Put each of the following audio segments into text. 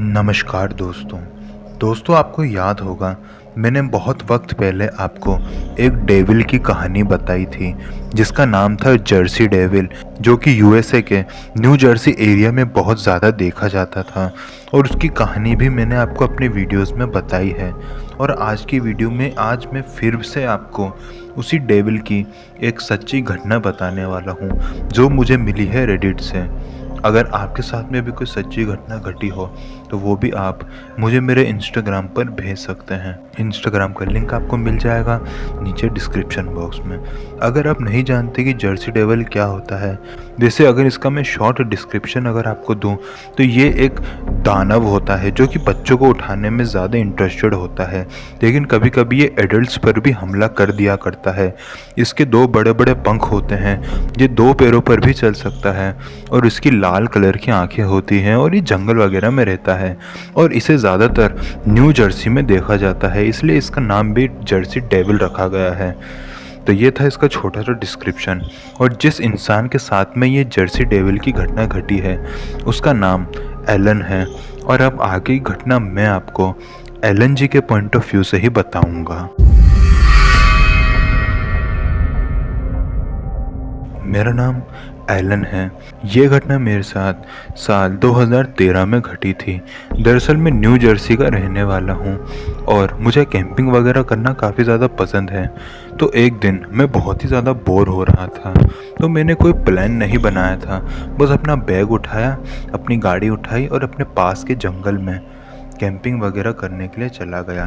नमस्कार दोस्तों आपको याद होगा मैंने बहुत वक्त पहले आपको एक डेविल की कहानी बताई थी जिसका नाम था जर्सी डेविल, जो कि यूएसए के न्यू जर्सी एरिया में बहुत ज़्यादा देखा जाता था। और उसकी कहानी भी मैंने आपको अपने वीडियोस में बताई है। और आज की वीडियो में आज मैं फिर से आपको उसी डेविल की एक सच्ची घटना बताने वाला हूँ जो मुझे मिली है रेडिट से। अगर आपके साथ में भी कोई सच्ची घटना घटी हो तो वो भी आप मुझे मेरे इंस्टाग्राम पर भेज सकते हैं। इंस्टाग्राम का लिंक आपको मिल जाएगा नीचे डिस्क्रिप्शन बॉक्स में। अगर आप नहीं जानते कि जर्सी डेविल क्या होता है, वैसे अगर इसका मैं शॉर्ट डिस्क्रिप्शन अगर आपको दूं तो ये एक दानव होता है जो कि बच्चों को उठाने में ज़्यादा इंटरेस्टेड होता है, लेकिन कभी कभी ये एडल्ट्स पर भी हमला कर दिया करता है। इसके दो बड़े बड़े पंख होते हैं, ये दो पैरों पर भी चल सकता है और इसकी लाल कलर की आंखें होती हैं और ये जंगल वगैरह में रहता है और इसे ज़्यादातर न्यू जर्सी में देखा जाता है, इसलिए इसका नाम भी जर्सी डेविल रखा गया है। तो ये था इसका छोटा सा डिस्क्रिप्शन। और जिस इंसान के साथ में ये जर्सी डेविल की घटना घटी है उसका नाम एलन है। और अब आगे की घटना मैं आपको एलन जी के पॉइंट ऑफ व्यू से ही बताऊंगा। मेरा नाम एलन है। ये घटना मेरे साथ साल 2013 में घटी थी। दरअसल मैं न्यू जर्सी का रहने वाला हूँ और मुझे कैंपिंग वगैरह करना काफ़ी ज़्यादा पसंद है। तो एक दिन मैं बहुत ही ज़्यादा बोर हो रहा था, तो मैंने कोई प्लान नहीं बनाया था, बस अपना बैग उठाया, अपनी गाड़ी उठाई और अपने पास के जंगल में कैंपिंग वगैरह करने के लिए चला गया।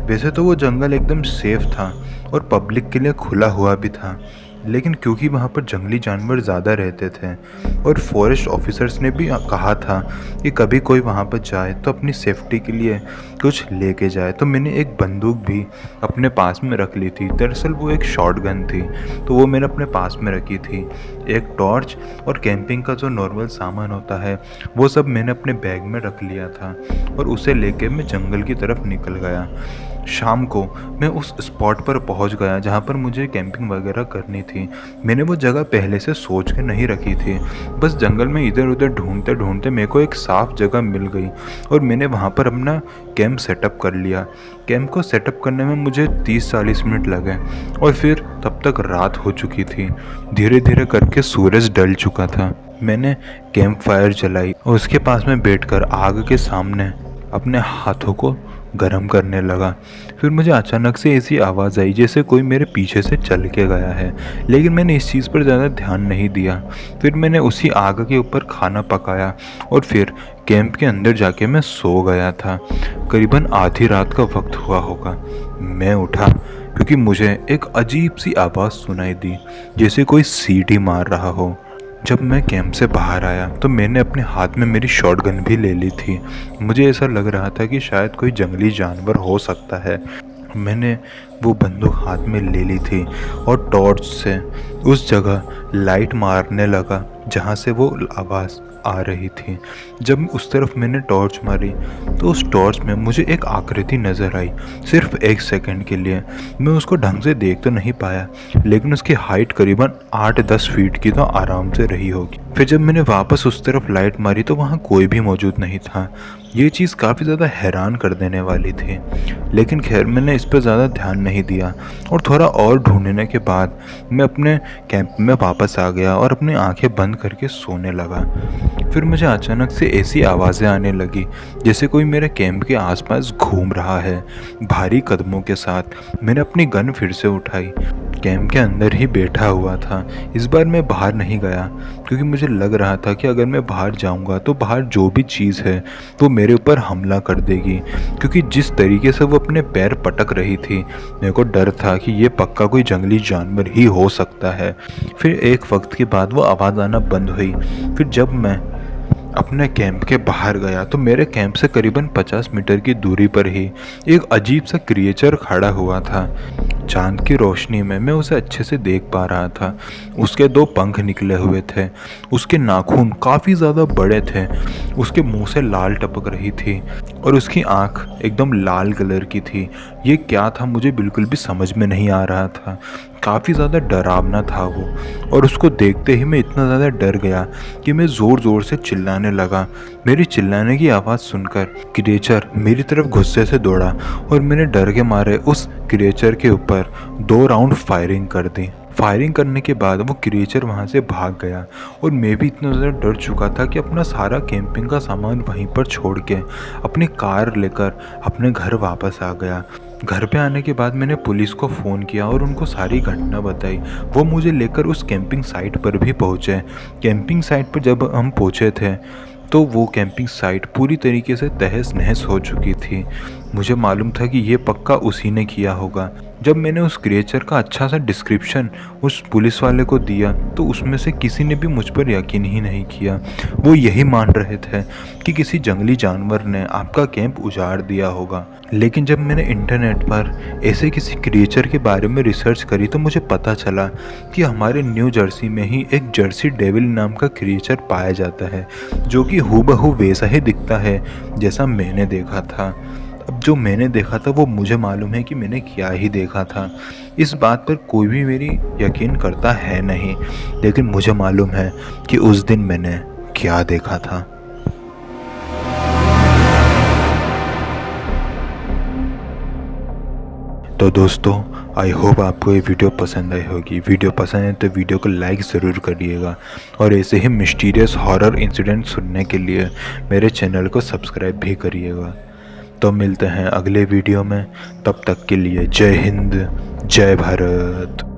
वैसे तो वो जंगल एकदम सेफ था और पब्लिक के लिए खुला हुआ भी था, लेकिन क्योंकि वहाँ पर जंगली जानवर ज़्यादा रहते थे और फॉरेस्ट ऑफिसर्स ने भी कहा था कि कभी कोई वहाँ पर जाए तो अपनी सेफ्टी के लिए कुछ लेके जाए, तो मैंने एक बंदूक भी अपने पास में रख ली थी। दरअसल वो एक शॉटगन थी, तो वो मैंने अपने पास में रखी थी। एक टॉर्च और कैंपिंग का जो नॉर्मल सामान होता है वो सब मैंने अपने बैग में रख लिया था और उसे लेके मैं जंगल की तरफ निकल गया। शाम को मैं उस स्पॉट पर पहुंच गया जहां पर मुझे कैंपिंग वगैरह करनी थी। मैंने वो जगह पहले से सोच के नहीं रखी थी, बस जंगल में इधर उधर ढूंढते ढूंढते मेरे को एक साफ़ जगह मिल गई और मैंने वहां पर अपना कैंप सेटअप कर लिया। कैंप को सेटअप करने में मुझे 30-40 मिनट लगे और फिर तब तक रात हो चुकी थी। धीरे धीरे करके सूरज ढल चुका था। मैंने कैंप फायर जलाई और उसके पास में बैठकर आग के सामने अपने हाथों को गरम करने लगा। फिर मुझे अचानक से ऐसी आवाज़ आई जैसे कोई मेरे पीछे से चल के गया है, लेकिन मैंने इस चीज़ पर ज़्यादा ध्यान नहीं दिया। फिर मैंने उसी आग के ऊपर खाना पकाया और फिर कैंप के अंदर जाके मैं सो गया था। करीबन आधी रात का वक्त हुआ होगा। मैं उठा क्योंकि मुझे एक अजीब सी आवाज़ सुनाई दी जैसे कोई सीटी मार रहा हो। जब मैं कैंप से बाहर आया तो मैंने अपने हाथ में मेरी शॉटगन भी ले ली थी। मुझे ऐसा लग रहा था कि शायद कोई जंगली जानवर हो सकता है। मैंने वो बंदूक हाथ में ले ली थी और टॉर्च से उस जगह लाइट मारने लगा जहाँ से वो आवाज़ आ रही थी। जब उस तरफ मैंने टॉर्च मारी तो उस टॉर्च में मुझे एक आकृति नज़र आई। सिर्फ 1 सेकंड के लिए मैं उसको ढंग से देख तो नहीं पाया, लेकिन उसकी हाइट करीबन 8-10 फीट की तो आराम से रही होगी। फिर जब मैंने वापस उस तरफ लाइट मारी तो वहाँ कोई भी मौजूद नहीं था। ये चीज़ काफ़ी ज़्यादा हैरान कर देने वाली थी, लेकिन खैर मैंने इस पर ज़्यादा ध्यान नहीं दिया और थोड़ा और ढूंढने के बाद मैं अपने कैंप में वापस आ गया और अपनी आंखें बंद करके सोने लगा। फिर मुझे अचानक से ऐसी आवाज़ें आने लगी जैसे कोई मेरे कैंप के आसपास घूम रहा है। भारी कदमों के साथ मैंने अपनी गन फिर से उठाई। कैंप के अंदर ही बैठा हुआ था। इस बार मैं बाहर नहीं गया क्योंकि मुझे लग रहा था कि अगर मैं बाहर जाऊंगा तो बाहर जो भी चीज़ है वो मेरे ऊपर हमला कर देगी, क्योंकि जिस तरीके से वो अपने पैर पटक रही थी मेरे को डर था कि ये पक्का कोई जंगली जानवर ही हो सकता है। फिर एक वक्त के बाद वो आवाज़ आना बंद हुई। फिर जब मैं अपने कैंप के बाहर गया तो मेरे कैंप से करीबन 50 मीटर की दूरी पर ही एक अजीब सा क्रिएचर खड़ा हुआ था। चांद की रोशनी में मैं उसे अच्छे से देख पा रहा था। उसके 2 पंख निकले हुए थे, उसके नाखून काफ़ी ज़्यादा बड़े थे, उसके मुंह से लाल टपक रही थी, और उसकी आँख एकदम लाल कलर की थी। ये क्या था मुझे बिल्कुल भी समझ में नहीं आ रहा था। काफ़ी ज़्यादा डरावना था वो, और उसको देखते ही मैं इतना ज़्यादा डर गया कि मैं ज़ोर ज़ोर से चिल्लाने लगा। मेरी चिल्लाने की आवाज़ सुनकर क्रिएचर मेरी तरफ गुस्से से दौड़ा और मैंने डर के मारे उस क्रिएचर के ऊपर 2 राउंड फायरिंग कर दी। फायरिंग करने के बाद वो क्रिएचर वहाँ से भाग गया और मैं भी इतना ज़्यादा डर चुका था कि अपना सारा कैंपिंग का सामान वहीं पर छोड़ के अपनी कार लेकर अपने घर वापस आ गया। घर पे आने के बाद मैंने पुलिस को फ़ोन किया और उनको सारी घटना बताई। वो मुझे लेकर उस कैंपिंग साइट पर भी पहुँचे। कैंपिंग साइट पर जब हम पहुँचे थे तो वो कैंपिंग साइट पूरी तरीके से तहस नहस हो चुकी थी। मुझे मालूम था कि ये पक्का उसी ने किया होगा। जब मैंने उस क्रिएचर का अच्छा सा डिस्क्रिप्शन उस पुलिस वाले को दिया तो उसमें से किसी ने भी मुझ पर यकीन ही नहीं किया। वो यही मान रहे थे कि किसी जंगली जानवर ने आपका कैंप उजाड़ दिया होगा। लेकिन जब मैंने इंटरनेट पर ऐसे किसी क्रिएचर के बारे में रिसर्च करी तो मुझे पता चला कि हमारे न्यू जर्सी में ही एक जर्सी डेविल नाम का क्रिएचर पाया जाता है, जो कि हूबहू वैसा ही दिखता है जैसा मैंने देखा था। अब जो मैंने देखा था वो मुझे मालूम है कि मैंने क्या ही देखा था। इस बात पर कोई भी मेरी यकीन करता है नहीं, लेकिन मुझे मालूम है कि उस दिन मैंने क्या देखा था। तो दोस्तों, आई होप आपको ये वीडियो पसंद आई होगी। वीडियो पसंद है तो वीडियो को लाइक ज़रूर करिएगा और ऐसे ही मिस्टीरियस हॉरर इंसिडेंट सुनने के लिए मेरे चैनल को सब्सक्राइब भी करिएगा। तो मिलते हैं अगले वीडियो में, तब तक के लिए जय हिंद, जय भारत।